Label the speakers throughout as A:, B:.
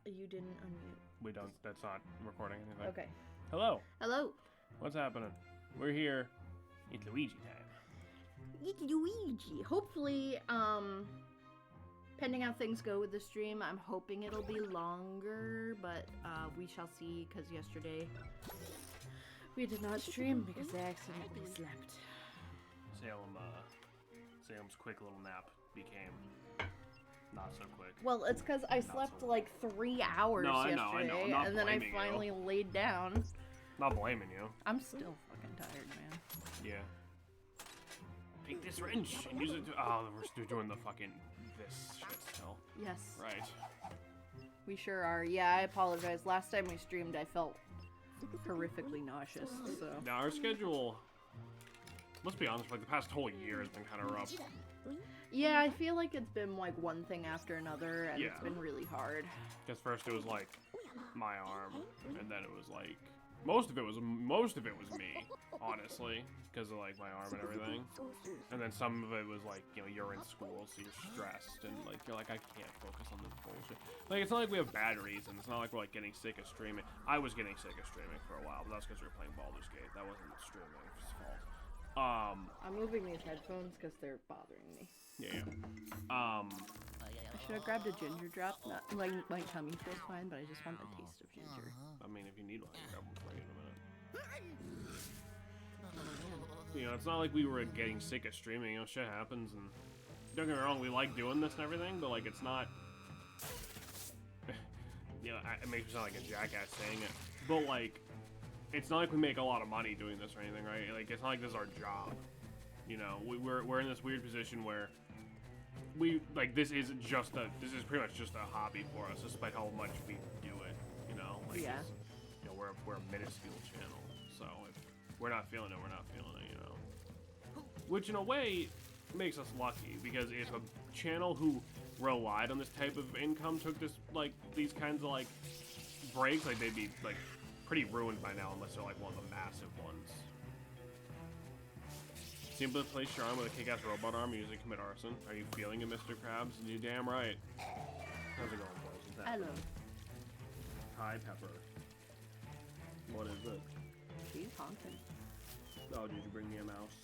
A: You didn't unmute.
B: We don't. That's not recording anything.
A: Okay.
B: Hello.
A: Hello.
B: What's happening? We're here. It's Luigi time.
A: It's Luigi. Hopefully, pending how things go with the stream, I'm hoping it'll be longer, but we shall see, because yesterday we did not stream because I accidentally slept.
B: Salem's quick little nap became not so quick.
A: Well, it's because I slept like 3 hours yesterday,
B: I know.
A: and then I finally laid down.
B: Not blaming you.
A: I'm still fucking tired, man.
B: Yeah. Take this wrench and use it to. Oh, we're still doing the fucking this shit still.
A: Yes.
B: Right.
A: We sure are. Yeah, I apologize. Last time we streamed, I felt horrifically nauseous, so.
B: Now our schedule. Let's be honest, like the past whole year has been kind of rough.
A: Yeah, I feel like it's been like one thing after another, and
B: Yeah.
A: it's been really hard.
B: Because first it was like my arm, and then it was like most of it was me, honestly, because of like my arm and everything. And then some of it was like, you know, you're in school, so you're stressed, and like you're like, I can't focus on this bullshit. Like it's not like we have bad reasons. It's not like we're like getting sick of streaming. I was getting sick of streaming for a while, but that's because we were playing Baldur's Gate. That wasn't streaming's fault.
A: I'm moving these headphones because they're bothering me.
B: Yeah.
A: I should have grabbed a ginger drop. Not, my tummy feels fine, but I just want the taste of ginger.
B: I mean, if you need one, I can grab one for you in a minute. You know, it's not like we were getting sick of streaming. You know, shit happens, and don't get me wrong, we like doing this and everything, but like, it's not. You know, it makes me sound like a jackass saying it, but like, it's not like we make a lot of money doing this or anything, right? Like, it's not like this is our job. You know, we're in this weird position where we like this is pretty much just a hobby for us, despite how much we do it. You know, like
A: yeah.
B: You know, we're a minuscule channel, so if we're not feeling it, we're not feeling it. You know, which in a way makes us lucky, because if a channel who relied on this type of income took these kinds of like breaks, like they'd be like pretty ruined by now, unless they're like one of the massive ones. Simply place your arm with a kick-ass robot arm and use it to commit arson. Are you feeling it, Mr. Krabs? You damn right. How's it going, boys?
A: Hello.
B: Hi, Pepper. What is it?
A: She's honking.
B: Oh, did you bring me a mouse?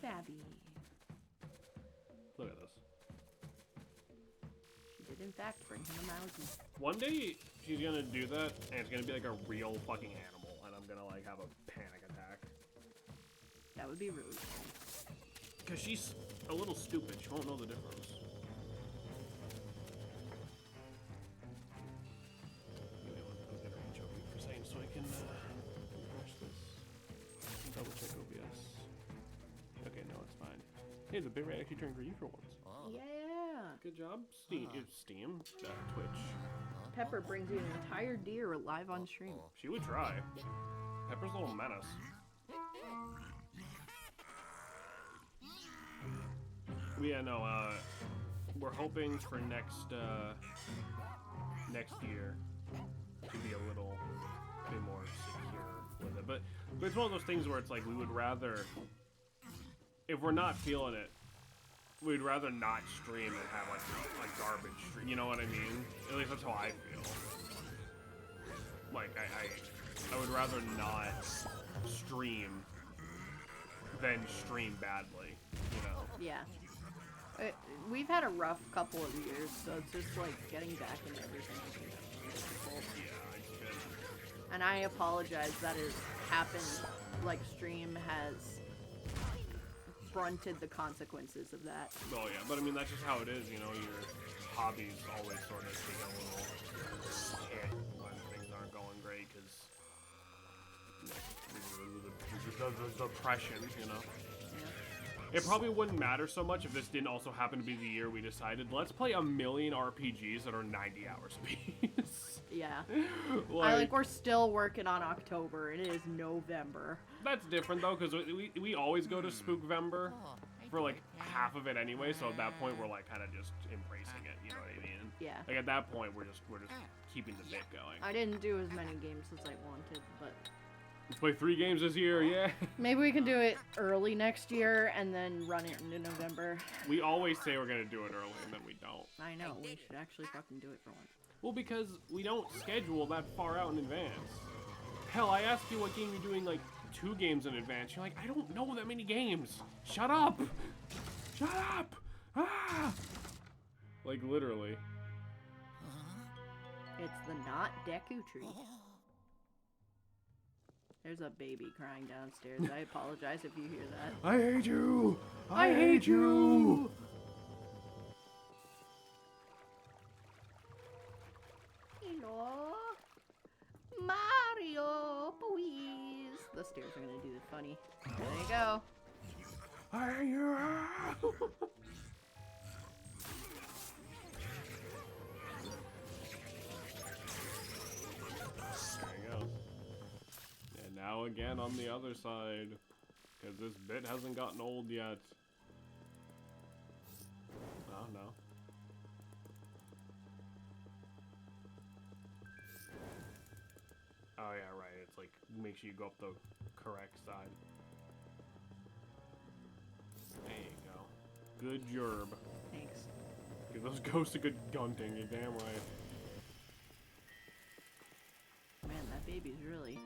A: Babby.
B: Look at this.
A: She did in fact bring him a mousey.
B: One day, she's gonna do that, and it's gonna be like a real fucking animal, and I'm gonna like have a panic attack.
A: That would be rude.
B: Because she's a little stupid. She won't know the difference. Give me one. I'm gonna reach over for a second so I can refresh this. Double check OBS. Okay, no, it's fine. Hey, the bitrate actually turned green for once.
A: Yeah.
B: Good job, Steam. Twitch.
A: Pepper brings you an entire deer live on stream.
B: She would try. Pepper's a little menace. Yeah, no, we're hoping for next year to be a little bit more secure with it. But it's one of those things where it's like we would rather, if we're not feeling it, we'd rather not stream and have like garbage stream. You know what I mean? At least that's how I feel. Like I would rather not stream than stream badly. You know?
A: Yeah. We've had a rough couple of years, so it's just like getting back into everything has been difficult.
B: Yeah, it's been.
A: And I apologize that has happened. Like, stream has fronted the consequences of that.
B: Oh yeah, but I mean that's just how it is, you know. Your hobbies always sort of take a little hit when things aren't going great, because the depression, you know. It probably wouldn't matter so much if this didn't also happen to be the year we decided, let's play 1,000,000 RPGs that are 90 hours apiece.
A: Yeah. We're still working on October. It is November.
B: That's different, though, because we always go to Spookvember for, like, half of it anyway, so at that point, we're, like, kind of just embracing it, you know what I mean?
A: Yeah.
B: Like, at that point, we're just keeping the bit going.
A: I didn't do as many games as I wanted, but...
B: Let's play 3 games this year, yeah.
A: Maybe we can do it early next year and then run it into November.
B: We always say we're gonna do it early and then we don't.
A: I know, we should actually fucking do it for once.
B: Well, because we don't schedule that far out in advance. Hell, I asked you what game you're doing like 2 games in advance. You're like, I don't know that many games. Shut up! Shut up! Ah! Like literally.
A: It's the not Deku tree. There's a baby crying downstairs. I apologize if you hear that.
B: I hate you! I hate you!
A: Hello? Mario, please. The stairs are gonna do the funny. There you go.
B: I hate you! There you go. And now again on the other side. Because this bit hasn't gotten old yet. Oh no. Oh yeah, right. It's like, make sure you go up the correct side. There you go. Good job.
A: Thanks.
B: Give those ghosts a good gunting, you're damn right.
A: Man, that baby's really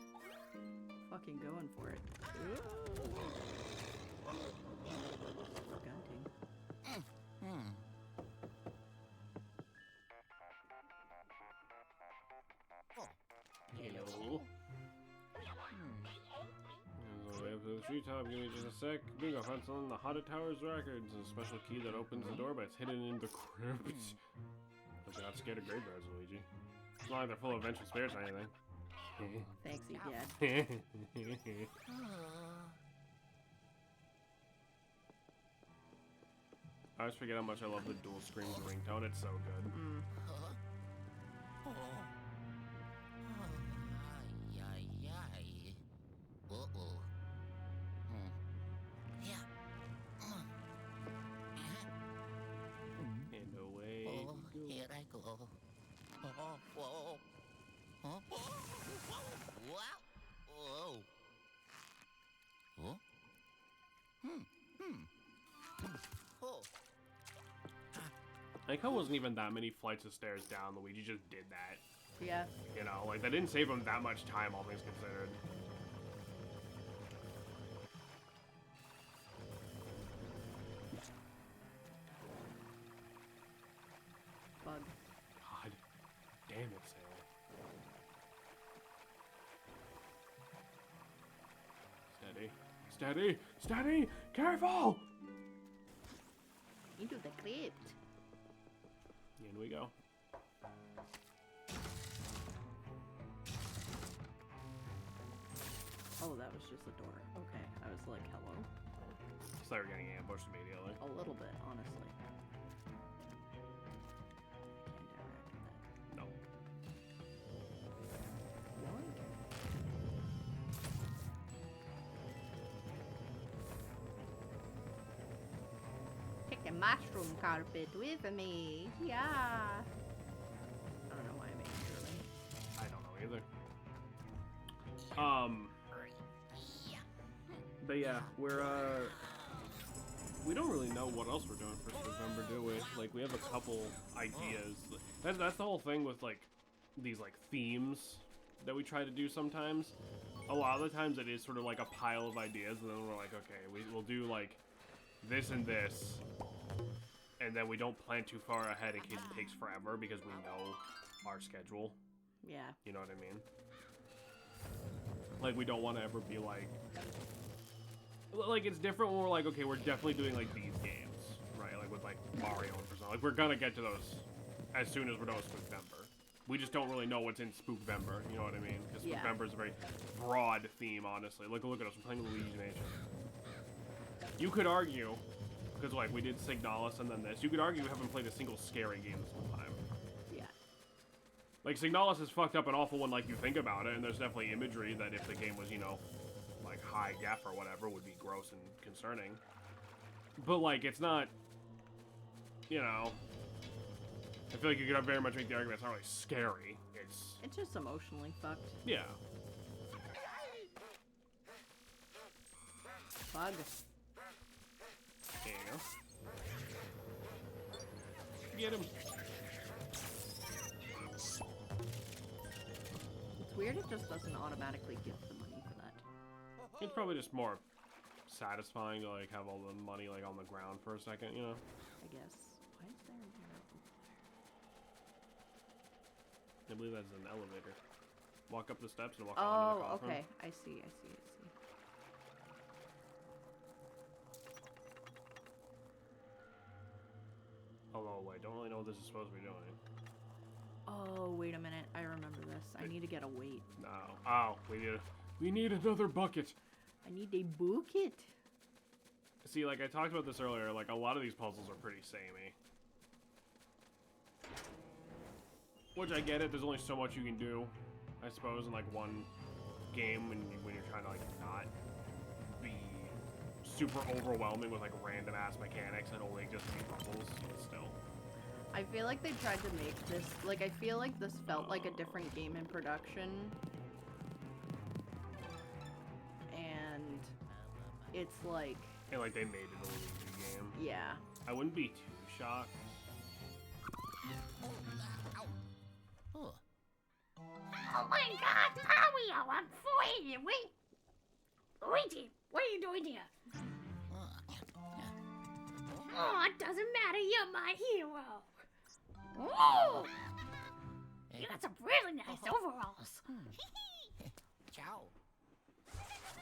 A: fucking going for it. Gunting.
B: Hello. So way up to the treetop, give me just a sec. Bingo, found something in the Haunted Towers records. A special key that opens the door, but it's hidden in the crypt. But you're not scared of graveyards, Luigi. It's not like they're full of vengeful spirits or anything.
A: Thanks, Egad.
B: I always forget how much I love the dual screens ringtone. It's so good. And away we go.
C: Here I go. Oh, whoa. Huh? Wow. Whoa. Huh? Oh.
B: I like how it wasn't even that many flights of stairs down. Luigi just did that.
A: Yeah.
B: You know, like that didn't save him that much time, all things considered.
A: Bug.
B: God damn it, Sarah. Steady. Steady! Steady! Careful!
A: Into the crypt.
B: In we go.
A: Oh, that was just the door. Okay. I was like, hello?
B: So they were getting ambushed immediately.
A: A little bit, honestly. Can't interact with that.
B: No.
A: Yoink. Take the mushroom carpet with me. Yeah. I don't know why I made it German.
B: I don't know either. But yeah, we don't really know what else we're doing for November, do we? Like, we have a couple ideas. That's the whole thing with, like, these, like, themes that we try to do sometimes. A lot of the times it is sort of like a pile of ideas, and then we're like, okay, we'll do, like, this and this, and then we don't plan too far ahead in case it takes forever, because we know our schedule.
A: Yeah.
B: You know what I mean? Like, we don't want to ever be like, it's different when we're like, okay, we're definitely doing, like, these games, right? Like, with, like, Mario and Persona. Like, we're gonna get to those as soon as we're done with Spookvember. We just don't really know what's in Spookvember, you know what I mean? Because
A: Yeah.
B: Spookvember is a very broad theme, honestly. Look at us, we're playing Luigi Mansion. You could argue, because, like, we did Signalis and then this, you could argue we haven't played a single scary game this whole time.
A: Yeah.
B: Like, Signalis is fucked up and awful when, like, you think about it, and there's definitely imagery that if the game was, you know, like, high def or whatever, would be gross and concerning. But, like, it's not, you know, I feel like you could very much make the argument it's not really scary.
A: It's just emotionally fucked.
B: Yeah.
A: Bug.
B: There you go. Get him.
A: weird it just doesn't automatically give the money for that.
B: It's probably just more satisfying to like have all the money like on the ground for a second, you know?
A: I guess. Why is there a mirror?
B: I believe that's an elevator. Walk up the steps and walk onto the
A: Oh,
B: coffin.
A: okay. I see.
B: Oh, wait, don't really know what this is supposed to be doing.
A: Oh, wait a minute. I remember this. I need to get a weight.
B: No. Oh, we need another bucket.
A: I need a bucket.
B: See, like I talked about this earlier, like a lot of these puzzles are pretty samey. Which I get it, there's only so much you can do, I suppose, in like one game when you're trying to like not be super overwhelming with like random ass mechanics and only just be puzzles, but still.
A: I feel like they tried to make this, like I feel like this felt like a different game in production. And it's like...
B: And like they made it a Luigi game.
A: Yeah.
B: I wouldn't be too shocked.
C: Oh.
D: Oh my god, Mario, I'm foiling you. Wait. Luigi, what are you doing here? Oh, it doesn't matter, you're my hero. Oh! You got some really nice overalls.
C: Ciao.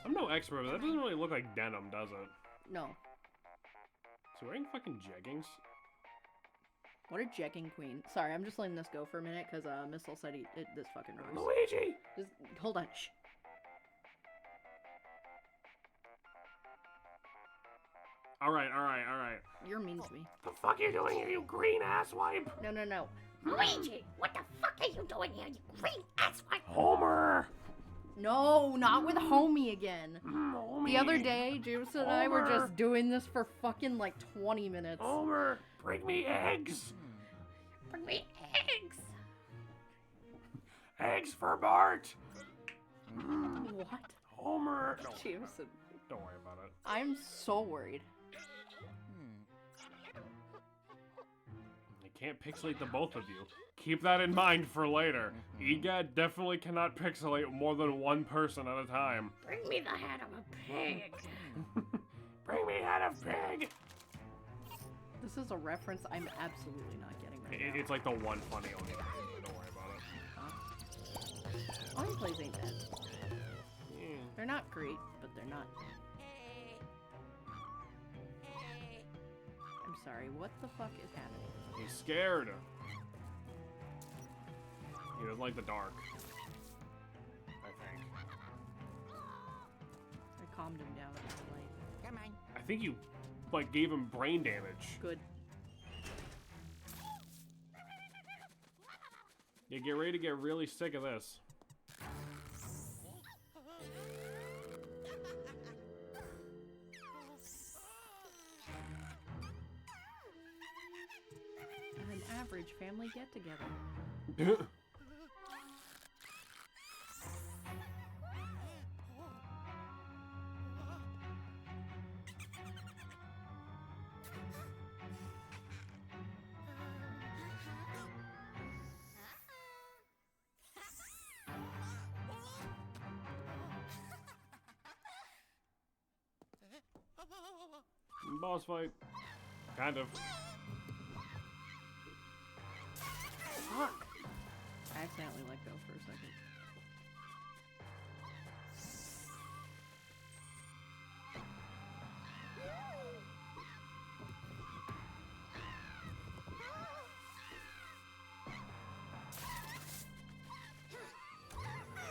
B: I'm no expert, but that doesn't really look like denim, does it?
A: No.
B: Is he wearing fucking jeggings?
A: What a jegging queen. Sorry, I'm just letting this go for a minute because Missile said this fucking rocks.
B: Luigi!
A: Just hold on. Shh.
B: Alright.
A: You're mean to me.
B: The fuck are you doing here, you green asswipe?
A: No.
D: Luigi, what the fuck are you doing here, you green asswipe?
B: Homer!
A: No, not with Homie again.
B: Homie.
A: The other day, James and I were just doing this for fucking like 20 minutes.
B: Homer, bring me eggs!
D: Bring me eggs.
B: Eggs for Bart!
A: What?
B: Homer!
A: Jameson,
B: Don't worry about it.
A: I'm so worried.
B: I can't pixelate the both of you. Keep that in mind for later. EGAD definitely cannot pixelate more than one person at a time.
D: Bring me the head of a pig.
B: Bring me head of pig!
A: This is a reference I'm absolutely not getting right now.
B: It's like the one funny Oni plays, don't worry about it.
A: Oni plays ain't bad.
B: Yeah.
A: They're not great, but they're not. I'm sorry, what the fuck is happening?
B: He's scared. He doesn't like the dark. I think.
A: I calmed him down with the light.
C: Come on.
B: I think you, like, gave him brain damage.
A: Good.
B: Yeah, get ready to get really sick of this.
A: An average family get-together.
B: Boss fight. Kind of.
A: Fuck! I accidentally let go for a second.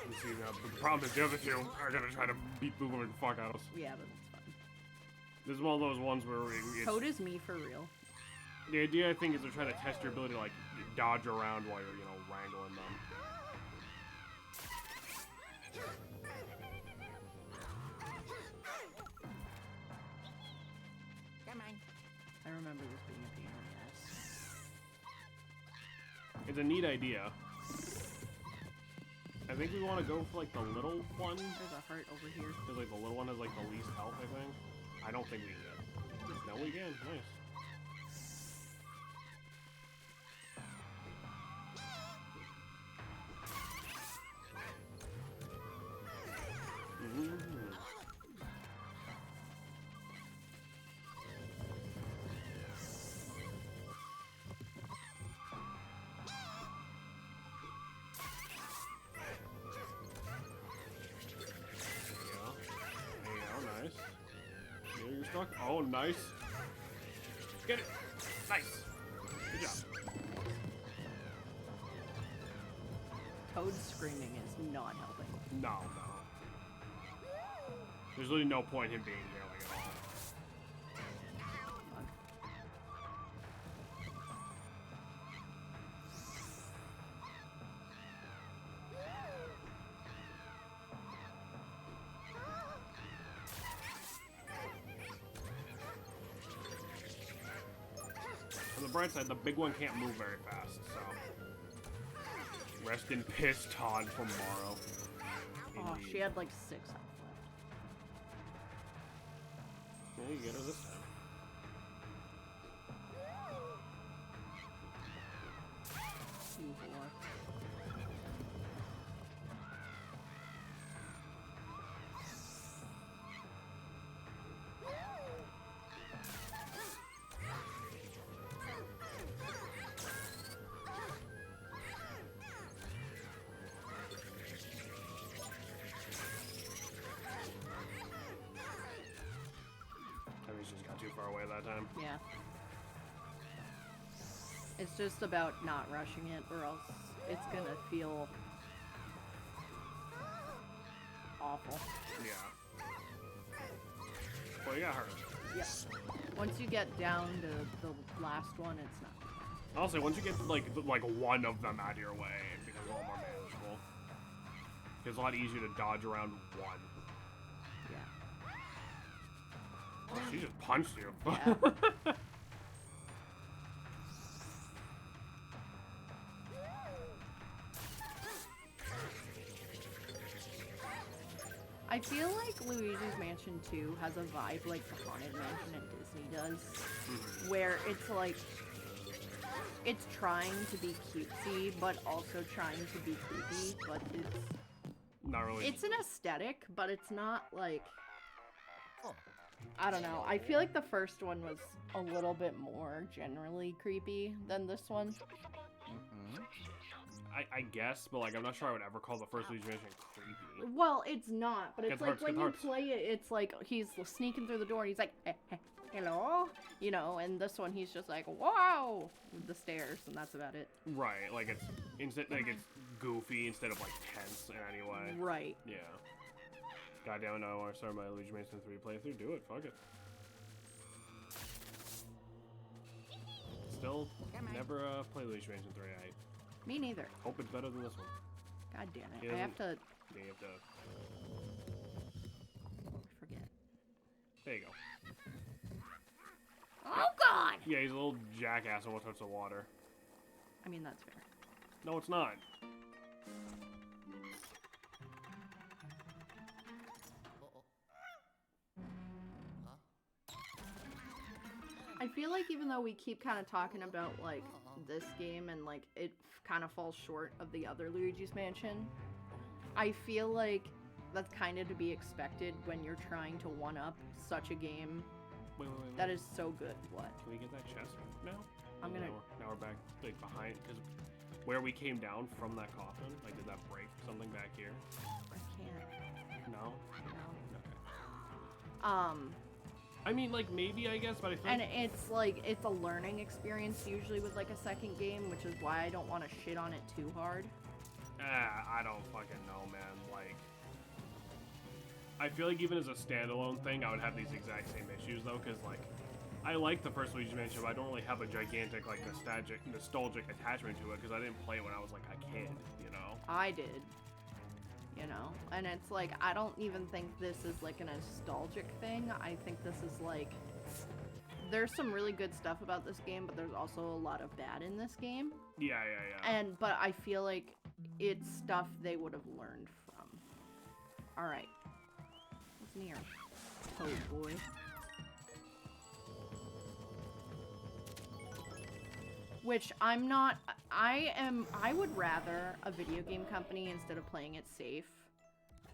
B: You see, now, the problem is the other two are gonna try to beat the living fuck out of us.
A: Yeah, but it's fine.
B: This is one of those ones where it's,
A: Code is me for real.
B: the idea, I think, is they're trying to test your ability to, like, dodge around while you're, you know, wrangling them.
C: Come on.
A: I remember this being a pain in the ass.
B: It's a neat idea. I think we want to go for, like, the little one.
A: There's a heart over here.
B: Because, like, the little one has, like, the least health, I think. I don't think we did. No, we can. Nice. stuck? Oh, nice. Get it. Nice. Good job.
A: Toad screaming is not helping.
B: No, no. There's really no point in him being here, like, at all. On the bright side, the big one can't move very fast, so... Rest in piss, Todd, tomorrow.
A: Oh, she had like 6 health left.
B: Yeah, you get her this time.
A: You whore.
B: Just got too far away that time.
A: Yeah. It's just about not rushing it, or else it's gonna feel awful.
B: Yeah. Well, you got hurt.
A: Yeah. Once you get down to the last one, it's not.
B: Honestly, once you get like one of them out of your way, it becomes a little more manageable. It's a lot easier to dodge around one.
A: Yeah.
B: Oh, she just punched you.
A: Yeah. I feel like Luigi's Mansion 2 has a vibe like the Haunted Mansion at Disney does, where it's like, it's trying to be cutesy, but also trying to be creepy, but it's...
B: Not really.
A: It's an aesthetic, but it's not like... I don't know. I feel like the first one was a little bit more generally creepy than this one.
B: I guess, but like I'm not sure I would ever call the first Luigi Mansion creepy.
A: Well, it's not, but it's
B: Get
A: like
B: hearts,
A: when
B: get
A: you
B: hearts.
A: play it, it's like he's sneaking through the door and he's like, hello? You know, and this one he's just like, wow! With the stairs, and that's about it.
B: Right, like it's it's goofy instead of like tense in any way.
A: Right.
B: Yeah. God damn it, I want to start my Luigi Mansion 3 playthrough. Do it, fuck it. Still never play Luigi Mansion 3. I
A: Me neither.
B: hope it's better than this one.
A: God damn it.
B: Yeah,
A: I have to...
B: Yeah, you have to...
A: forget.
B: There you go.
D: Oh God!
B: Yeah, he's a little jackass and won't touch the water.
A: I mean, that's fair.
B: No, it's not.
A: I feel like even though we keep kind of talking about, like, this game and, like, it kind of falls short of the other Luigi's Mansion, I feel like that's kind of to be expected when you're trying to one-up such a game
B: Wait.
A: that is so good. What?
B: Can we get that chest now?
A: I'm gonna...
B: Now we're back, like, behind, because where we came down from that coffin, like, did that break something back here?
A: I can't.
B: No?
A: No.
B: Okay. I mean, like, maybe, I guess, but I think...
A: And it's, like, it's a learning experience usually with, like, a second game, which is why I don't want to shit on it too hard.
B: I don't fucking know, man. Like, I feel like even as a standalone thing, I would have these exact same issues, though, because, like, I like the first Luigi Mansion, but I don't really have a gigantic, like, nostalgic attachment to it, because I didn't play it when I was, like, a kid, you know?
A: I did. You know? And it's like, I don't even think this is like a nostalgic thing. I think this is like, there's some really good stuff about this game, but there's also a lot of bad in this game.
B: Yeah.
A: But I feel like it's stuff they would have learned from. Alright. What's near? Oh boy. Which I'm not, I would rather a video game company instead of playing it safe.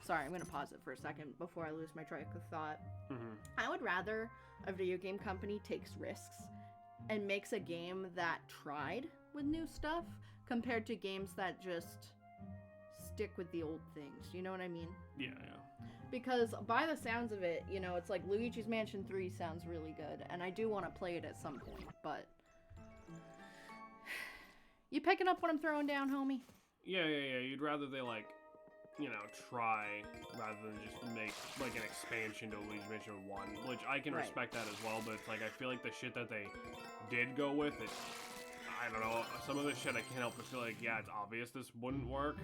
A: Sorry, I'm gonna pause it for a second before I lose my track of thought. I would rather a video game company takes risks and makes a game that tried with new stuff compared to games that just stick with the old things. You know what I mean?
B: Yeah.
A: Because by the sounds of it, you know, it's like Luigi's Mansion 3 sounds really good, and I do want to play it at some point, but... You picking up what I'm throwing down, homie?
B: Yeah. You'd rather they, like, you know, try rather than just make, like, an expansion to Luigi's Mansion 1, which I can respect that as well, but it's like, I feel like the shit that they did go with, it, I don't know, some of the shit I can't help but feel like, yeah, it's obvious this wouldn't work.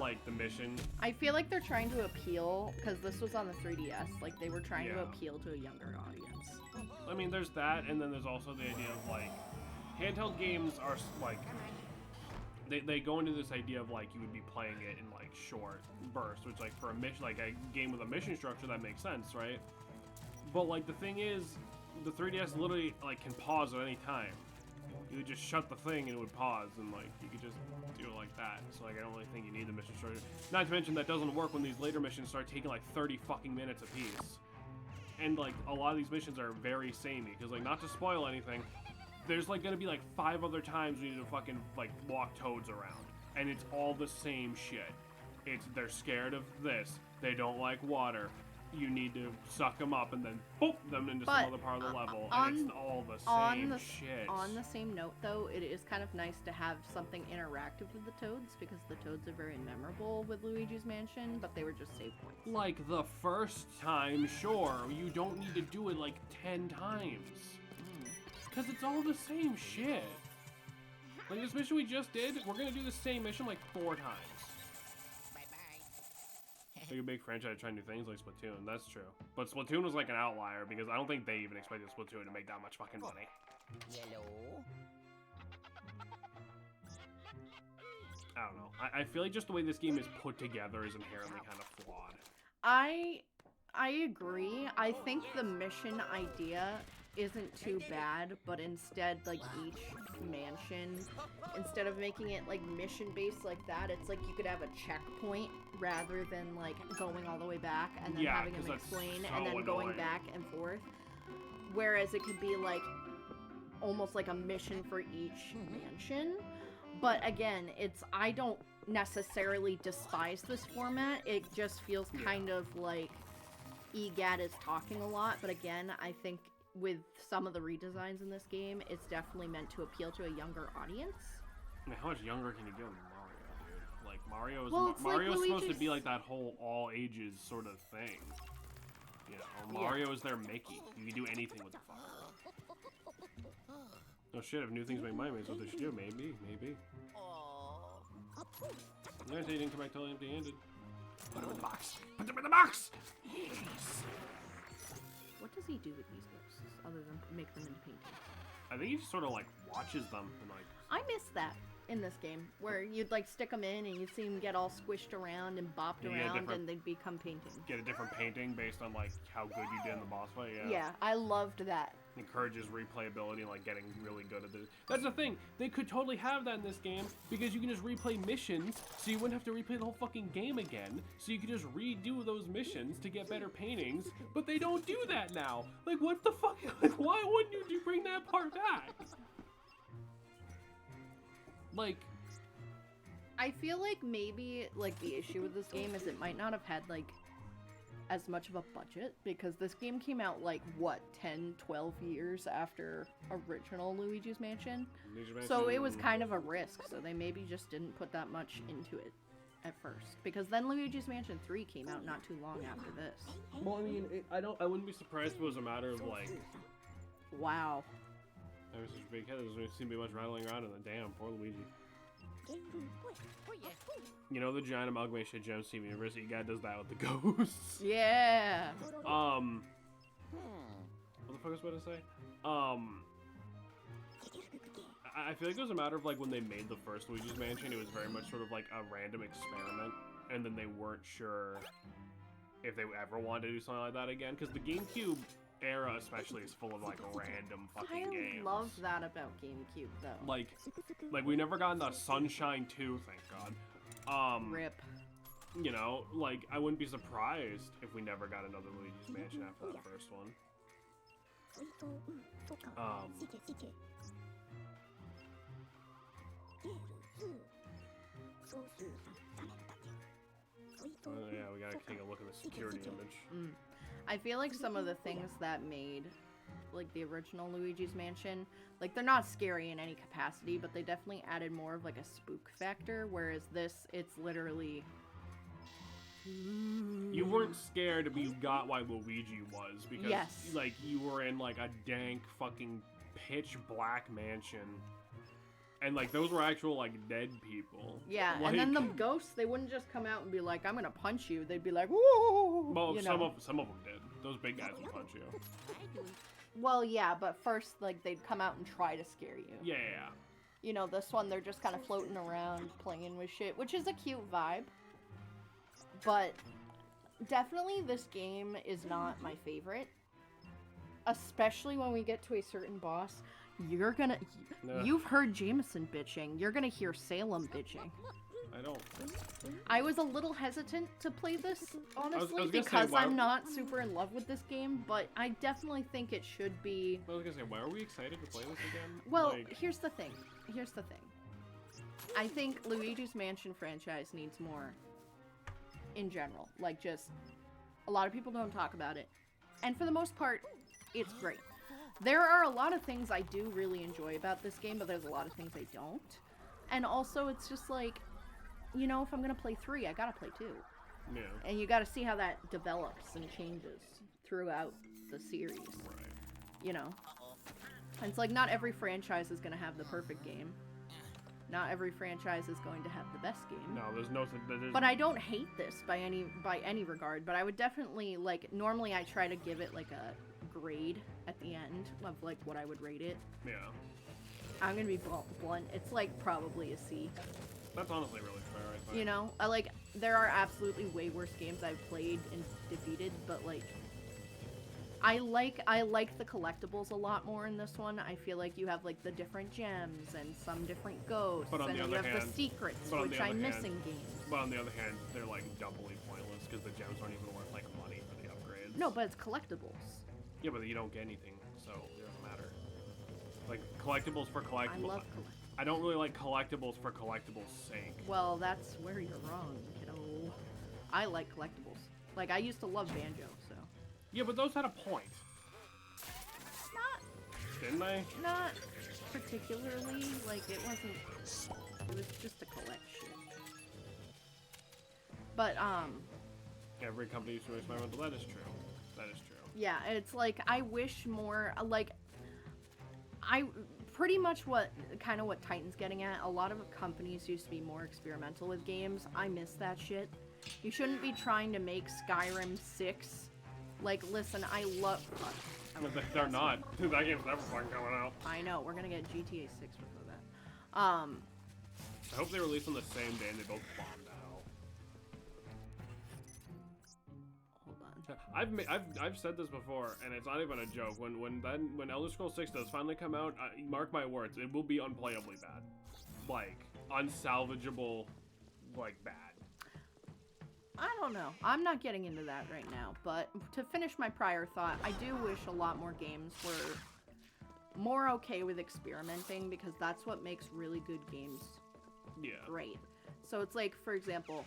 B: Like, the mission.
A: I feel like they're trying to appeal, because this was on the 3DS, like, they were trying to appeal to a younger audience.
B: I mean, there's that, and then there's also the idea of, like, handheld games are, like, they go into this idea of, like, you would be playing it in, like, short bursts, which, like, for a mission, like, a game with a mission structure, that makes sense, right? But, like, the thing is, the 3DS literally, like, can pause at any time. You would just shut the thing and it would pause, and, like, you could just do it like that. So, like, I don't really think you need the mission structure. Not to mention, that doesn't work when these later missions start taking, like, 30 fucking minutes apiece. And, like, a lot of these missions are very samey, because, like, not to spoil anything, there's, like, gonna be, like, 5 other times we need to fucking, like, walk toads around. And it's all the same shit. They're scared of this. They don't like water. You need to suck them up and then boop them into some other part of the level. And it's all the same shit.
A: On the same note, though, it is kind of nice to have something interactive with the toads, because the toads are very memorable with Luigi's Mansion, but they were just save points.
B: Like, the first time, sure. You don't need to do it, like, 10 times. Because it's all the same shit. Like, this mission we just did, we're gonna do the same mission, like, 4 times. Like a big franchise trying new things like Splatoon, that's true. But Splatoon was like an outlier because I don't think they even expected Splatoon to make that much fucking money.
C: Yellow.
B: I don't know. I feel like just the way this game is put together is inherently kind of flawed.
A: I agree. I think the mission idea isn't too bad, but instead, like, each mansion, instead of making it, like, mission-based like that, it's like you could have a checkpoint rather than, like, going all the way back and then having them explain and then going back and forth. Whereas it could be, like, almost like a mission for each mansion. But again, I don't necessarily despise this format. It just feels kind of like EGAT is talking a lot. But again, I think with some of the redesigns in this game, it's definitely meant to appeal to a younger audience.
B: I mean, how much younger can you get with Mario, dude? Like, Mario's
A: like
B: supposed to be like that whole all ages sort of thing. You know, Mario is their Mickey. You can do anything with the fucker. Oh shit, if new things make money, that's what they should do. Maybe. I say you didn't come back totally empty-handed. Put them in the box! Put them in the box! Yes!
A: What does he do with these ghosts, other than make them into paintings?
B: I think he just sort of, like, watches them and, like...
A: I miss that in this game, where you'd, like, stick them in and you'd see them get all squished around and bopped around and they'd become paintings.
B: Get a different painting based on, like, how good you did in the boss fight,
A: Yeah, I loved that.
B: Encourages replayability and, like, getting really good at this. That's the thing, they could totally have that in this game, because you can just replay missions, so you wouldn't have to replay the whole fucking game again, so you could just redo those missions to get better paintings, but they don't do that now! Like, what the fuck? Like, why wouldn't you bring that part back? Like...
A: I feel like maybe, like, the issue with this game is it might not have had, like, as much of a budget, because this game came out, like, what, 10, 12 years after original Luigi's Mansion? So it was kind of a risk, so they maybe just didn't put that much into it at first. Because then Luigi's Mansion 3 came out not too long after this.
B: Well, I mean, I wouldn't be surprised if it was a matter of, like...
A: Wow.
B: There was such a big head, there doesn't seem to be much rattling around in the damn, poor Luigi. You know the giant amalgamation Gem Steam University guy does that with the ghosts?
A: Yeah!
B: What the fuck was I about to say? I feel like it was a matter of, like, when they made the first Luigi's Mansion, it was very much sort of like a random experiment, and then they weren't sure if they ever wanted to do something like that again, because the GameCube era especially is full of, like, random fucking games.
A: I love that about GameCube, though.
B: Like we never got the Sunshine 2, thank God.
A: RIP.
B: You know, like, I wouldn't be surprised if we never got another Luigi's Mansion after that first one. Yeah, we gotta take a look at the security image.
A: I feel like some of the things that made, like, the original Luigi's Mansion, like, they're not scary in any capacity, but they definitely added more of, like, a spook factor, whereas this, it's literally...
B: You weren't scared, but you got why Luigi was, because,
A: Yes.
B: like, you were in, like, a dank fucking pitch black mansion. And, like, those were actual, like, dead people.
A: Yeah,
B: like,
A: and then the ghosts, they wouldn't just come out and be like, I'm gonna punch you. They'd be like, woo!
B: Well,
A: you
B: some
A: know?
B: of them did. Those big guys would punch you.
A: Well, yeah, but first, like, they'd come out and try to scare you.
B: Yeah, yeah, yeah.
A: You know, this one, they're just kind of floating around, playing with shit, which is a cute vibe. But definitely this game is not my favorite. Especially when we get to a certain boss. You're gonna...
B: Nah.
A: You've heard Jameson bitching. You're gonna hear Salem bitching.
B: I don't.
A: I was a little hesitant to play this, honestly,
B: gonna say,
A: because
B: why-
A: I'm not super in love with this game, but I definitely think it should be...
B: I was gonna say, why are we excited to play this again?
A: Well,
B: Like,
A: here's the thing. Here's the thing. I think Luigi's Mansion franchise needs more in general. Like, just... A lot of people don't talk about it. And for the most part, it's great. There are a lot of things I do really enjoy about this game, but there's a lot of things I don't. And also, it's just like, you know, if I'm gonna play 3, I gotta play 2.
B: yeah.
A: And you gotta see how that develops and changes throughout the series.
B: Right.
A: You know? And it's like, not every franchise is gonna have the perfect game. Not every franchise is going to have the best game.
B: No, there's no... There's,
A: But I don't hate this by any regard, but I would definitely, like, normally I try to give it, like, a grade at the end of, like, what I would rate it.
B: Yeah.
A: I'm gonna be blunt. It's, like, probably a C.
B: That's honestly really fair, I think.
A: You know? There are absolutely way worse games I've played and defeated, but, like, I like the collectibles a lot more in this one. I feel like you have, like, the different gems and some different ghosts,
B: But on
A: and
B: the
A: you
B: other
A: have the
B: hand-
A: secrets,
B: but on
A: which
B: the
A: I
B: other
A: miss
B: hand-
A: in games.
B: But on the other hand, they're, like, doubly pointless, because the gems aren't even worth, like, money for the upgrades.
A: No, but it's collectibles.
B: Yeah, but you don't get anything, so it doesn't matter. Like, collectibles for
A: I
B: collectibles.
A: love collectibles.
B: I don't really like collectibles for collectibles' sake.
A: Well, that's where you're wrong, kiddo. I like collectibles. Like, I used to love Banjo, so.
B: Yeah, but those had a point, didn't they?
A: Not particularly. Like, it wasn't. It was just a collection. But,
B: Every company used to experiment, but that is true. That is true.
A: yeah, it's like, I wish more, like, pretty much what Titan's getting at, a lot of companies used to be more experimental with games. I miss that shit. You shouldn't be trying to make Skyrim 6. Like, listen, I love...
B: But they're not. That game's never fucking coming out.
A: I know, we're gonna get GTA 6 before that.
B: I hope they release on the same day and they both bombed out.
A: Hold on.
B: I've said this before, and it's not even a joke. When Elder Scrolls 6 does finally come out, mark my words, it will be unplayably bad, like unsalvageable, like bad.
A: I don't know. I'm not getting into that right now, but to finish my prior thought, I do wish a lot more games were more okay with experimenting, because that's what makes really good games
B: Yeah.
A: great. So it's like, for example,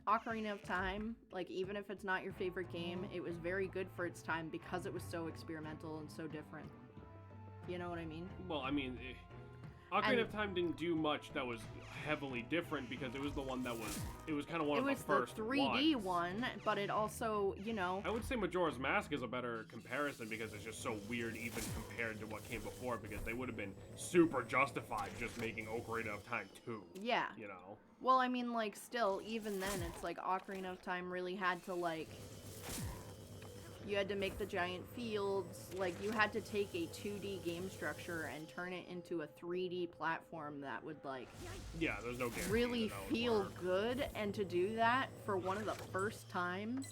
A: Ocarina of Time, like, even if it's not your favorite game, it was very good for its time because it was so experimental and so different. You know what I mean?
B: Well, I mean, Ocarina of Time didn't do much that was heavily different because it was the one that was, it was kind of one
A: It
B: of the
A: was
B: first
A: the 3D
B: ones.
A: one, but it also, you know...
B: I would say Majora's Mask is a better comparison because it's just so weird even compared to what came before, because they would have been super justified just making Ocarina of Time 2.
A: Yeah.
B: You know?
A: Well, I mean, like, still, even then, it's like Ocarina of Time really had to, like... You had to make the giant fields, like, you had to take a 2D game structure and turn it into a 3D platform that would, like,
B: Yeah, there's no guarantee
A: really
B: that would
A: feel
B: work.
A: good, and to do that for one of the first times,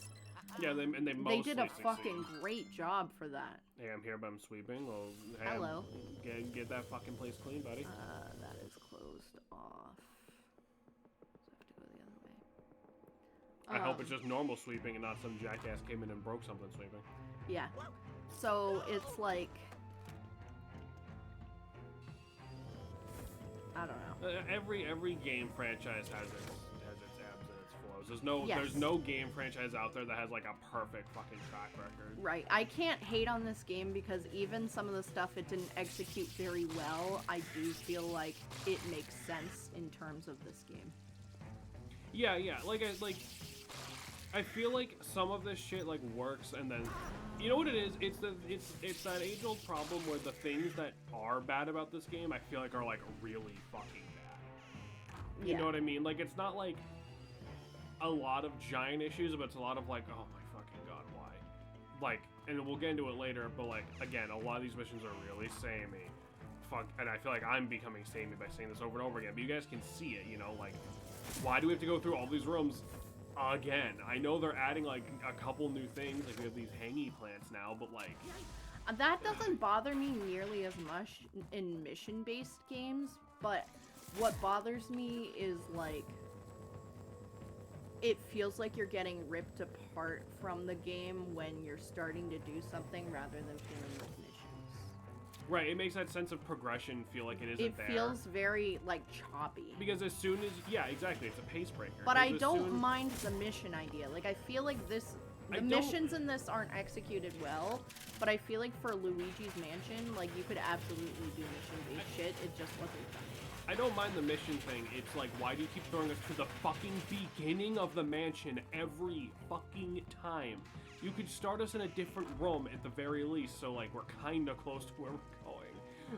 B: Yeah, they
A: they
B: mostly
A: did a
B: succeed.
A: fucking great job for that.
B: Hey, I'm here, but I'm sweeping. Well, hey,
A: Hello.
B: Get that fucking place clean, buddy.
A: That is closed off. So I have to go the other way.
B: I hope it's just normal sweeping and not some jackass came in and broke something sweeping.
A: Yeah. So it's like... I don't know.
B: Every game franchise has its ebbs and its flows.
A: Yes.
B: There's no game franchise out there that has like a perfect fucking track record.
A: Right. I can't hate on this game because even some of the stuff it didn't execute very well, I do feel like it makes sense in terms of this game.
B: Yeah. I feel like some of this shit like works, and then you know what it is? It's that age-old problem where the things that are bad about this game I feel like are like really fucking bad. You know what I mean? Like it's not like a lot of giant issues, but it's a lot of like, oh my fucking god, why? Like, and we'll get into it later, but like again, a lot of these missions are really samey. Fuck, and I feel like I'm becoming samey by saying this over and over again. But you guys can see it, you know, like why do we have to go through all these rooms? Again, I know they're adding like a couple new things, like we have these hangy plants now, but like...
A: That doesn't bother me nearly as much in mission-based games, but what bothers me is like... It feels like you're getting ripped apart from the game when you're starting to do something rather than feeling with missions.
B: Right, it makes that sense of progression feel like it isn't there.
A: It feels very, like, choppy.
B: Because as soon as... Yeah, exactly, it's a pace breaker.
A: But I don't mind the mission idea. Like, I feel like the missions in this aren't executed well, but I feel like for Luigi's Mansion, like, you could absolutely do mission-based shit. It just wasn't done.
B: I don't mind the mission thing. It's like, why do you keep throwing us to the fucking beginning of the mansion every fucking time? You could start us in a different room at the very least, so like we're kind of close to where we're going.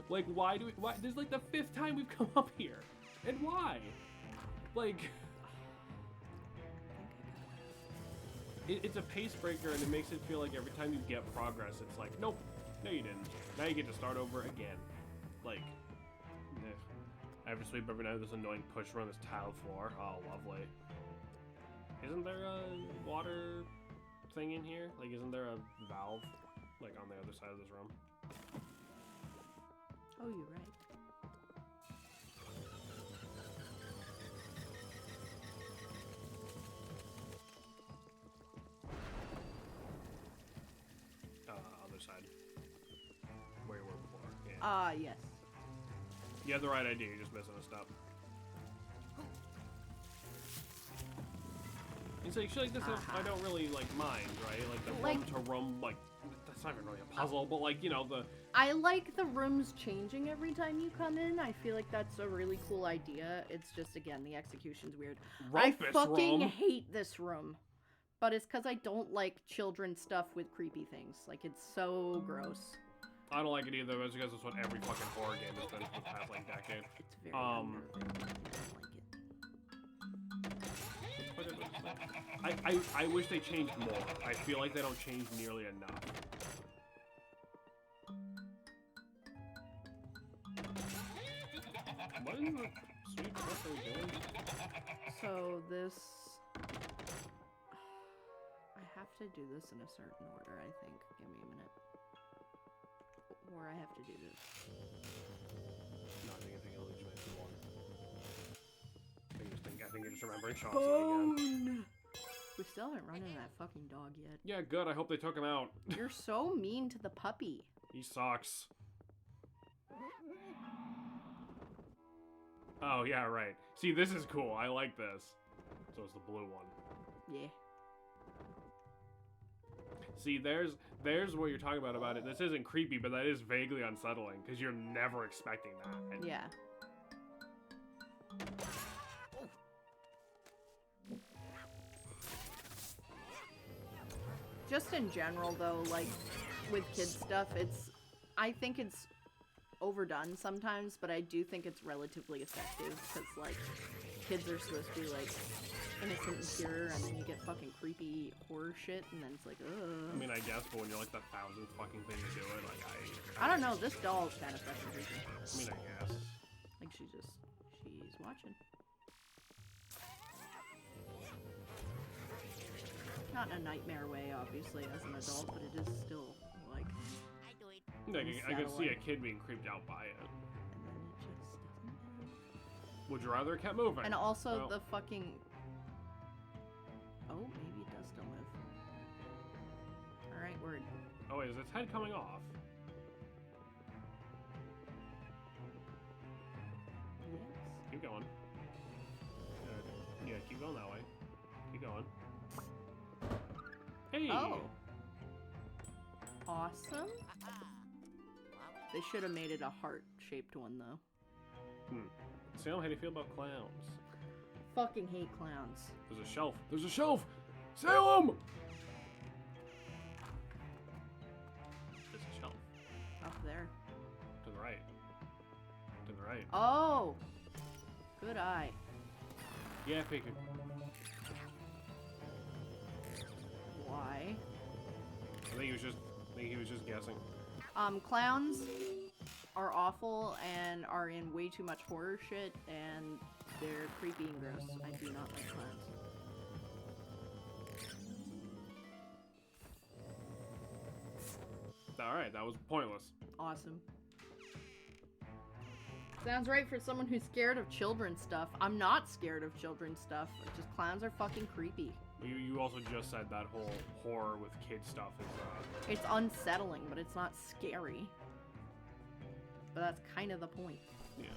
B: Like, why? This is like the 5th time we've come up here, and why? Like, it's a pace breaker, and it makes it feel like every time you get progress, it's like, nope, no you didn't. Now you get to start over again. Like, I have to sweep every night with this annoying pusher on this tiled floor. Oh, lovely. Isn't there a water thing in here? Like, isn't there a valve, like, on the other side of this room?
A: Oh, you're right.
B: Other side. Where you were before. Yeah.
A: Yes.
B: You have the right idea, you're just missing a step. It's like shit like this, I don't really, like, mind, right? Like, the room-to-room, like, that's not even really a puzzle, but, like, you know, the...
A: I like the rooms changing every time you come in. I feel like that's a really cool idea. It's just, again, the execution's weird.
B: Rumpus
A: I fucking
B: room.
A: hate this room. But it's because I don't like children's stuff with creepy things. Like, it's so gross.
B: I don't like it either, but it's because it's what every fucking horror game has been for the past, like, decade.
A: It's very unnerving. I don't like it.
B: I wish they changed more. I feel like they don't change nearly enough. What in the sweet stuff are we doing?
A: So this... I have to do this in a certain order, I think. Give me a minute. Or I have to do this.
B: No, I think Luigi might be one. I think you're just remembering Chauncey again.
A: We still haven't run into that fucking dog yet.
B: Yeah, good. I hope they took him out.
A: You're so mean to the puppy.
B: He sucks. Oh, yeah, right. See, this is cool. I like this. So it's the blue one.
A: Yeah.
B: See, there's what you're talking about it. This isn't creepy, but that is vaguely unsettling, because you're never expecting that.
A: Yeah. Just in general, though, like, with kids stuff, I think it's overdone sometimes, but I do think it's relatively effective, because, like, kids are supposed to be, like, innocent and pure, and then you get fucking creepy horror shit, and then it's like, ugh.
B: I mean, I guess, but when you're, like, the 1,000th fucking thing to do it, like,
A: I don't know, this doll's kind of fucking creepy.
B: I mean, I guess.
A: Like, she's watching. Not in a nightmare way, obviously, as an adult, but it is still, like...
C: I do it.
B: Like, I could see a kid being creeped out by it.
A: And then it just doesn't...
B: Would you rather it kept moving?
A: And also
B: well,
A: the fucking... Oh, maybe it does still move. Alright, word.
B: Oh, wait, is its head coming off?
A: Yes.
B: Keep going. Yeah, keep going that way. Keep going. Hey.
A: Oh. Awesome. They should have made it a heart-shaped one, though.
B: Sam, how do you feel about clowns?
A: Fucking hate clowns.
B: There's a shelf. There's a shelf! Salem! There's a shelf.
A: Up there.
B: To the right. To the right.
A: Oh! Good eye.
B: Yeah, Pika.
A: Why?
B: I think he was just guessing.
A: Clowns are awful and are in way too much horror shit, and they're creepy and gross. I do not like clowns.
B: Alright, that was pointless.
A: Awesome. Sounds right for someone who's scared of children's stuff. I'm not scared of children's stuff. Just clowns are fucking creepy.
B: You also just said that whole horror with kid stuff is,
A: It's unsettling, but it's not scary. But that's kind of the point.
B: yeah.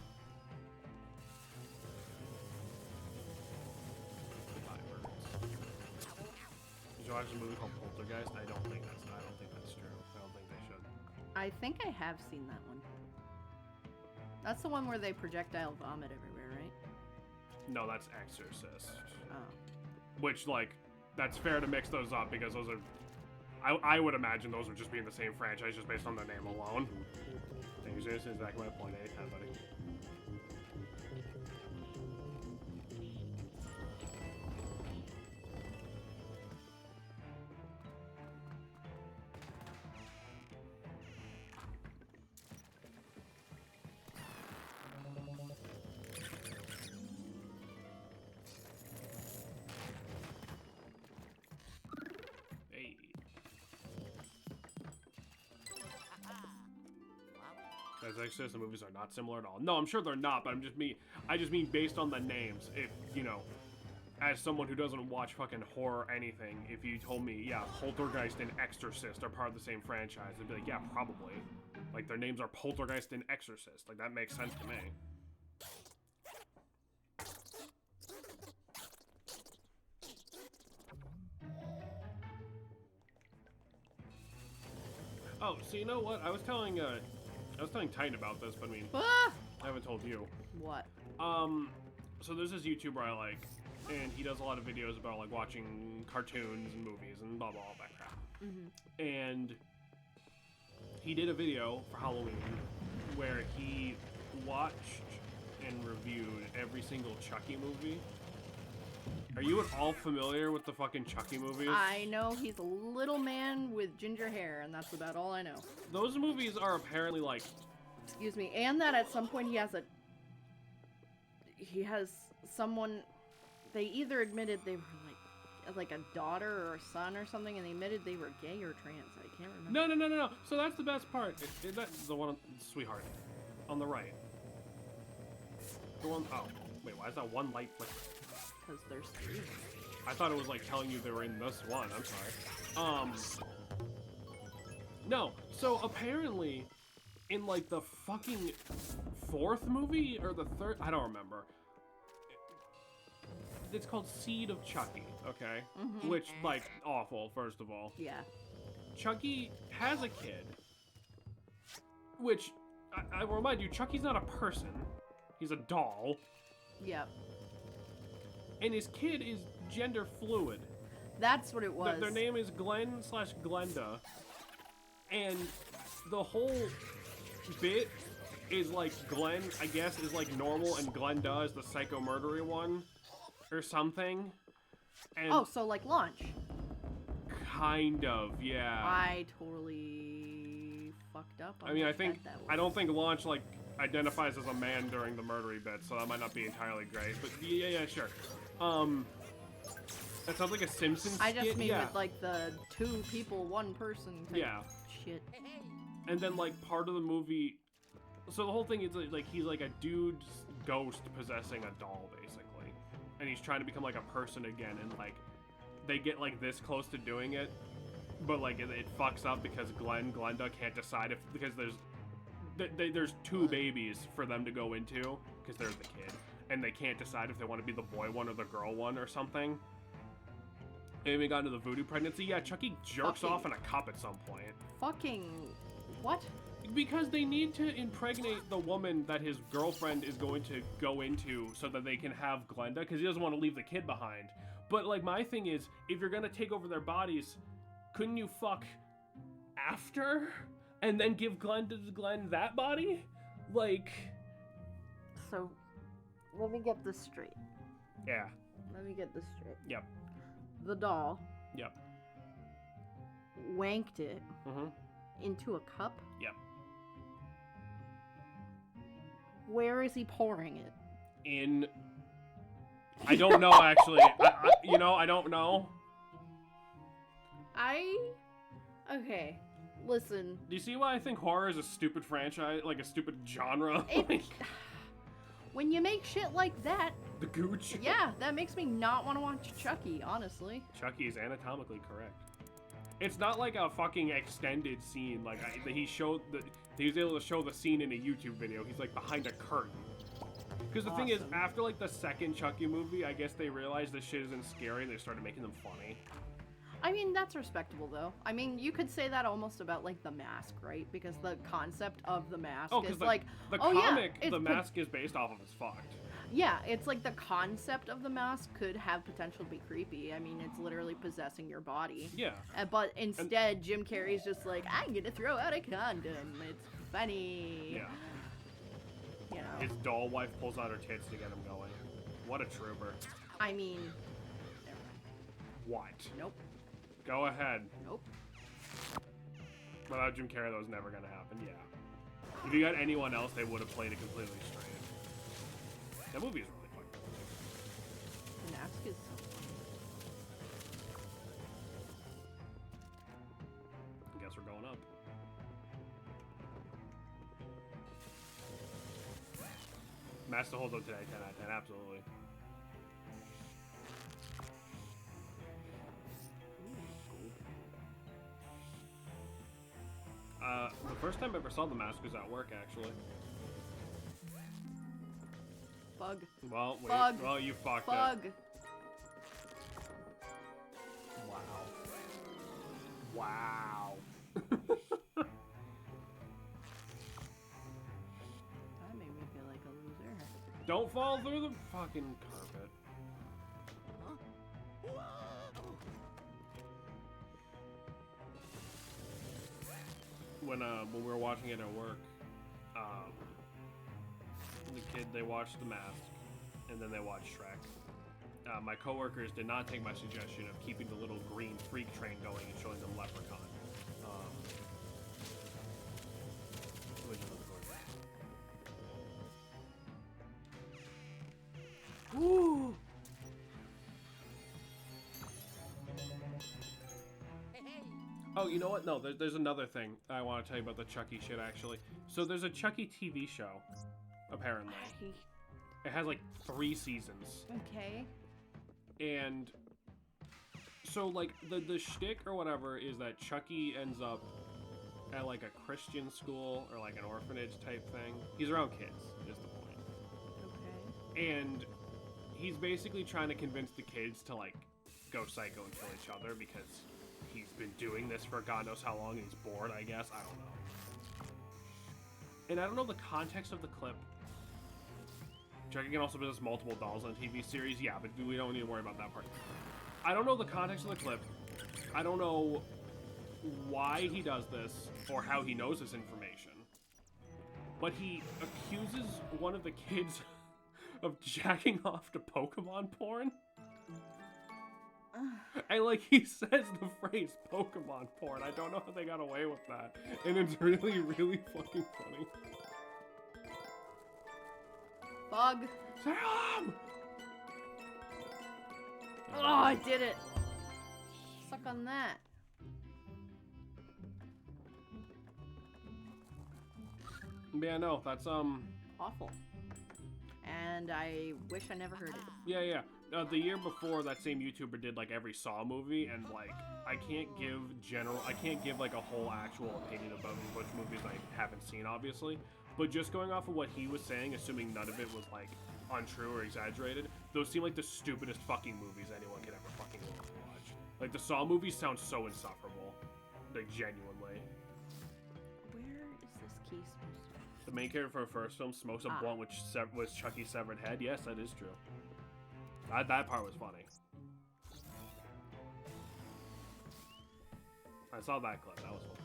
B: Goodbye, birds. Did you watch a movie called Poltergeist? I don't think that's true. I don't think they should.
A: I think I have seen that one. That's the one where they projectile vomit everywhere, right?
B: No, that's Exorcist.
A: Oh.
B: Which, like, that's fair to mix those up because those are... I would imagine those would just be in the same franchise just based on their name alone. This is exactly my point, buddy. Hey. As Exorcist, the movies are not similar at all. No, I'm sure they're not, but I just mean based on the names. If, you know, as someone who doesn't watch fucking horror or anything, if you told me, yeah, Poltergeist and Exorcist are part of the same franchise, I'd be like, yeah, probably. Like, their names are Poltergeist and Exorcist. Like, that makes sense to me. Oh, so you know what? I was telling Titan about this, but I mean,
A: Ah!
B: I haven't told you.
A: What?
B: So there's this YouTuber I like, and he does a lot of videos about, like, watching cartoons and movies and blah, blah, all that crap.
A: Mm-hmm.
B: And he did a video for Halloween where he watched and reviewed every single Chucky movie. Are you at all familiar with the fucking Chucky movies?
A: I know he's a little man with ginger hair, and that's about all I know.
B: Those movies are apparently, like...
A: Excuse me, and that at some point he has someone, they either admitted they were like a daughter or a son or something, and they admitted they were gay or trans. I can't remember.
B: No. So that's the best part. That's the one, sweetheart, on the right. The one, oh, wait, why is that one light flicker?
A: Because there's three.
B: I thought it was like telling you they were in this one. I'm sorry. No. So apparently, in like the fucking fourth movie or the third, I don't remember. It's called Seed of Chucky. Okay.
A: Mm-hmm.
B: Which, like, awful. First of all.
A: Yeah.
B: Chucky has a kid. Which, I will remind you, Chucky's not a person. He's a doll.
A: Yep.
B: And his kid is gender fluid.
A: That's what it was.
B: Their name is Glenn/Glenda. And the whole bit is like Glenn, I guess, is like normal and Glenda is the psycho murdery one. Or something. And
A: oh, so like Launch.
B: Kind of, yeah.
A: I totally fucked up on
B: I mean,
A: which bed that was.
B: I don't think Launch, like, identifies as a man during the murdery bit, so that might not be entirely great. But yeah, sure. That sounds like a Simpsons skit.
A: I just mean
B: yeah.
A: with like the 2 people, 1 person type
B: Yeah.
A: shit.
B: And then, like, part of the movie... So the whole thing is, like, he's like a dude's ghost possessing a doll, basically. And he's trying to become, like, a person again, and, like, they get, like, this close to doing it, but, like, it fucks up because Glenda can't decide if... Because there's 2 babies for them to go into, because they're the kid, and they can't decide if they want to be the boy one or the girl one or something. And we got into the voodoo pregnancy. Yeah, Chucky jerks off in a cup at some point.
A: Fucking what?
B: Because they need to impregnate the woman that his girlfriend is going to go into so that they can have Glenda, because he doesn't want to leave the kid behind. But, like, my thing is, if you're going to take over their bodies, couldn't you fuck after? And then give Glenn that body? Like...
A: So, let me get this straight.
B: Yeah.
A: Let me get this straight.
B: Yep.
A: The doll
B: Yep.
A: wanked it
B: Mm-hmm.
A: into a cup.
B: Yep.
A: Where is he pouring it?
B: In... I don't know, actually. I don't know.
A: Okay, listen.
B: Do you see why I think horror is a stupid franchise, like a stupid genre?
A: When you make shit like that,
B: The gooch?
A: yeah, that makes me not want to watch Chucky, honestly.
B: Chucky is anatomically correct. It's not like a fucking extended scene. Like he was able to show the scene in a YouTube video. He's like behind a curtain. Because the thing is,
A: Awesome.
B: after like the second Chucky movie, I guess they realized this shit isn't scary. They started making them funny.
A: I mean, that's respectable, though. I mean, you could say that almost about, like, The Mask, right? Because the concept of The Mask is,
B: the,
A: like...
B: the
A: oh,
B: comic,
A: yeah,
B: The Mask is based off of is fucked.
A: Yeah, it's like the concept of The Mask could have potential to be creepy. I mean, it's literally possessing your body.
B: Yeah.
A: But instead, Jim Carrey's just like, I'm gonna throw out a condom. It's funny.
B: Yeah.
A: You know.
B: His doll wife pulls out her tits to get him going. What a trooper.
A: I mean...
B: What?
A: Nope.
B: Go ahead.
A: Nope.
B: Without Jim Carrey, that was never gonna happen. Yeah. If you got anyone else, they would have played it completely straight. That movie is really fucking good.
A: The Mask is...
B: I guess we're going up. Master holds up today, 10 out of 10, absolutely. The first time I ever saw The Mask was at work, actually.
A: Bug.
B: Well, wait.
A: Bug.
B: Well, you fucked
A: Bug.
B: it. Wow. Wow.
A: That made me feel like a loser.
B: Don't fall through the fucking carpet. When we were watching it at work, the kid, they watched The Mask, and then they watched Shrek. My coworkers did not take my suggestion of keeping the little green freak train going and showing them Leprechaun. Which is really cool. Woo! Oh, you know what? No, there's another thing I want to tell you about the Chucky shit, actually. So there's a Chucky TV show, apparently. It has like 3 seasons.
A: Okay.
B: And so, like, the shtick or whatever is that Chucky ends up at like a Christian school or like an orphanage type thing. He's around kids, is the point.
A: Okay.
B: And he's basically trying to convince the kids to like go psycho and kill each other because he's been doing this for God knows how long and he's bored, I guess. I don't know. And I don't know the context of the clip. Chucky can also possess multiple dolls on TV series. Yeah, but we don't need to worry about that part. I don't know the context of the clip. I don't know why he does this or how he knows this information. But he accuses one of the kids of jacking off to Pokemon porn. And like he says the phrase Pokemon porn. I don't know how they got away with that. And it's really, really fucking funny.
A: Bug.
B: Sam!
A: Oh, I did it. Suck on that.
B: Yeah, no, that's
A: Awful. And I wish I never heard it.
B: yeah. The year before, that same YouTuber did like every Saw movie, and like I can't give like a whole actual opinion about which movies I haven't seen, obviously. But just going off of what he was saying, assuming none of it was like untrue or exaggerated, those seem like the stupidest fucking movies anyone could ever fucking watch. Like, the Saw movies sound so insufferable. Like, genuinely.
A: Where is this key supposed to be?
B: The main character for the first film smokes a blunt, which was Chucky's severed head. Yes, that is true. That part was funny. I saw that clip. That was funny.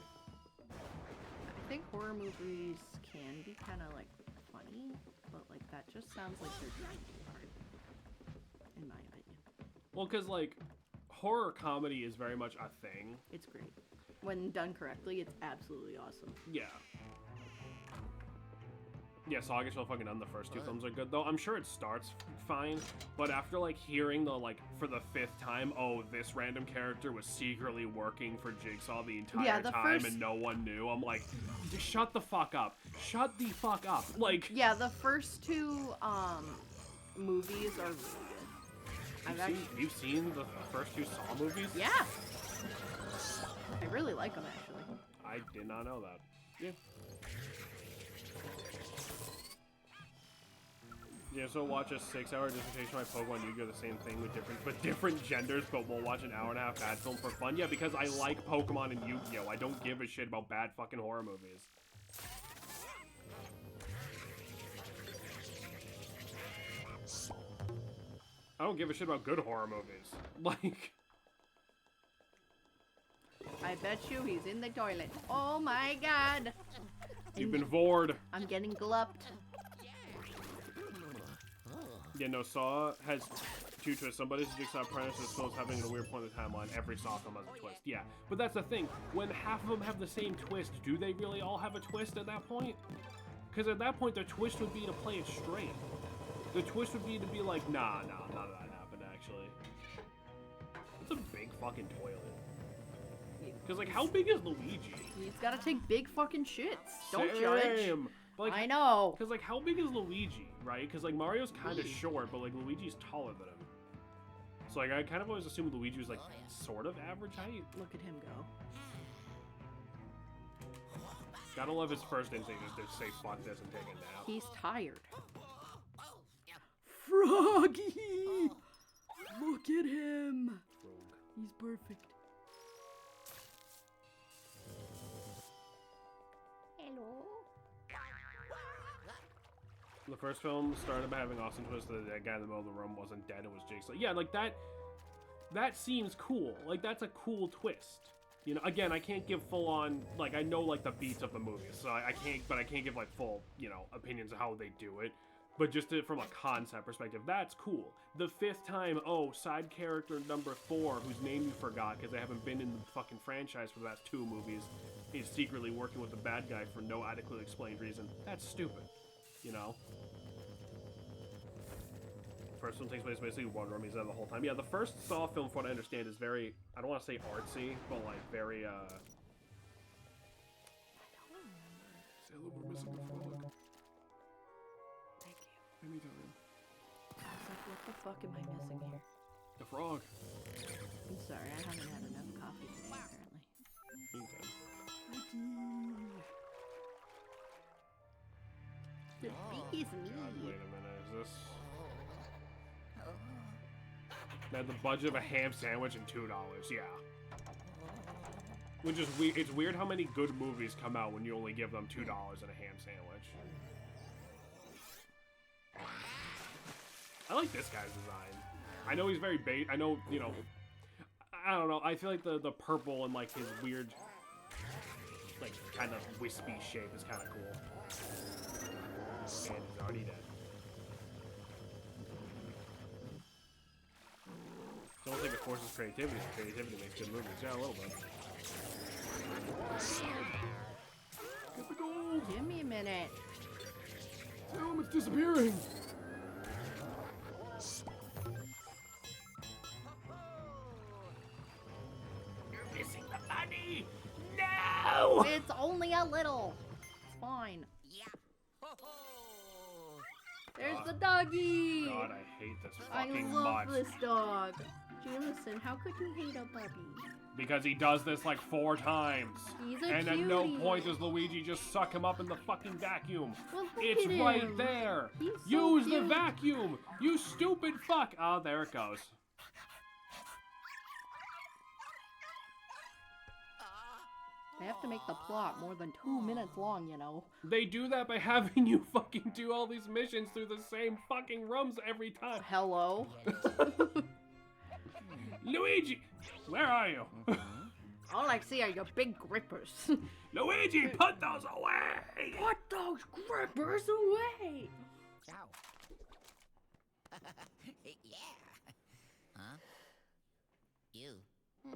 A: I think horror movies can be kind of like funny, but like that just sounds like they're trying too hard, in my opinion.
B: Well, because like horror comedy is very much a thing.
A: It's great. When done correctly, it's absolutely awesome.
B: Yeah. Yeah, so I guess well fucking done. The first two films are good though. I'm sure it starts fine, but after like hearing the like for the 5th time, oh, this random character was secretly working for Jigsaw the entire time and no one knew. I'm like, just shut the fuck up. Shut the fuck up. Like,
A: yeah, the first two movies are really good.
B: You've seen the first two Saw movies?
A: Yeah. I really like them actually.
B: I did not know that. Yeah. Yeah, so watch a 6-hour dissertation on Pokemon Yu-Gi-Oh! The same thing with different genders, but we'll watch an hour-and-a-half bad film for fun. Yeah, because I like Pokemon and Yu-Gi-Oh! I don't give a shit about bad fucking horror movies. I don't give a shit about good horror movies. Like...
A: I bet you he's in the toilet. Oh my god!
B: You've been vored.
A: I'm getting glupped.
B: Yeah, no, Saw has 2 twists. Somebody's Jigsaw Apprentice is still having a weird point in the timeline. Every Saw film has a twist. Yeah, but that's the thing. When half of them have the same twist, do they really all have a twist at that point? Because at that point, the twist would be to play it straight. The twist would be to be like, nah, none of that happened, actually. It's a big fucking toilet. Because, like, how big is Luigi?
A: He's gotta take big fucking shits. Don't judge.
B: Like,
A: I know.
B: Because, like, how big is Luigi, right? Because, like, Mario's kind of short, but, like, Luigi's taller than him. So, like, I kind of always assumed Luigi was, like, sort of average height.
A: Look at him go.
B: Gotta love his first instinct is to say fuck this and take a nap.
A: He's tired. Froggy! Look at him! He's perfect.
D: Hello.
B: The first film started by having awesome twist that the guy in the middle of the room wasn't dead, it was Jigsaw. Yeah, like that seems cool. Like, that's a cool twist. You know, again, I can't give full on, like, I know, like, the beats of the movie, so I can't give, like, full, you know, opinions of how they do it. But just from a concept perspective, that's cool. The 5th time, oh, side character number 4, whose name you forgot because they haven't been in the fucking franchise for the last 2 movies, is secretly working with the bad guy for no adequately explained reason. That's stupid, you know? First one takes place basically one room, he's there the whole time. Yeah, the first Saw film, from what I understand, is very, I don't want to say artsy, but like very,
A: I don't remember.
B: Say a little more missing the frog.
A: Thank you.
B: Anytime.
A: I was like, what the fuck am I missing here?
B: The frog.
A: I'm sorry, I haven't had enough coffee today, apparently.
B: Anytime.
A: The bee is me.
B: God, wait a minute, is this... They had the budget of a ham sandwich and $2, yeah. Which is weird. It's weird how many good movies come out when you only give them $2 and a ham sandwich. I like this guy's design. I know he's very I know, you know, I don't know. I feel like the purple and like his weird, like kind of wispy shape is kind of cool. And he's already dead. Don't think it forces creativity. Creativity makes good movies. Yeah, a little bit. Get the gold!
A: Give me a minute.
B: Tell him it's disappearing! You're missing the money! No!
A: It's only a little. It's fine.
C: Yeah.
A: There's the doggy.
B: God, I hate this
A: I
B: fucking
A: love
B: much.
A: this dog. Jamison, how could you hate a puppy?
B: Because he does this like 4 times.
A: He's a
B: And
A: cutie.
B: at no point does Luigi just suck him up in the fucking vacuum.
A: Well, look
B: It's
A: at
B: right
A: him.
B: there.
A: He's so
B: Use the
A: cute.
B: vacuum. You stupid fuck. Oh, there it goes.
A: They have to make the plot more than 2 minutes long, you know.
B: They do that by having you fucking do all these missions through the same fucking rooms every time.
A: Hello?
B: Luigi, where are you?
A: All I see are your big grippers.
B: Luigi, put those away!
A: Put those grippers away!
C: Ciao. Yeah. Huh? You.
B: And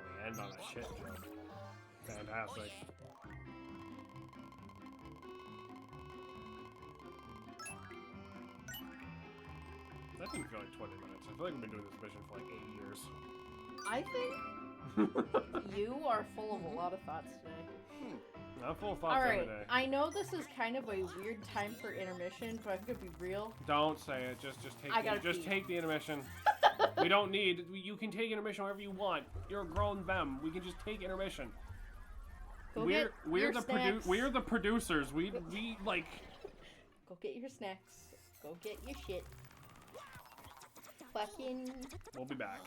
B: we end on a shit joke. Fantastic. That didn't feel like 20 minutes. I feel like we've been doing this mission for like 8 years.
A: I think you are full of a lot of thoughts today.
B: I'm full of thoughts every
A: Alright,
B: day.
A: I know this is kind of a weird time for intermission, but I'm gonna be real.
B: Don't say it. Just take the intermission. We don't need. You can take intermission wherever you want. You're a grown them. We can just take intermission.
A: Go get your snacks.
B: We're the producers. We like.
A: Go get your snacks. Go get your shit. Fucking.
B: We'll be back.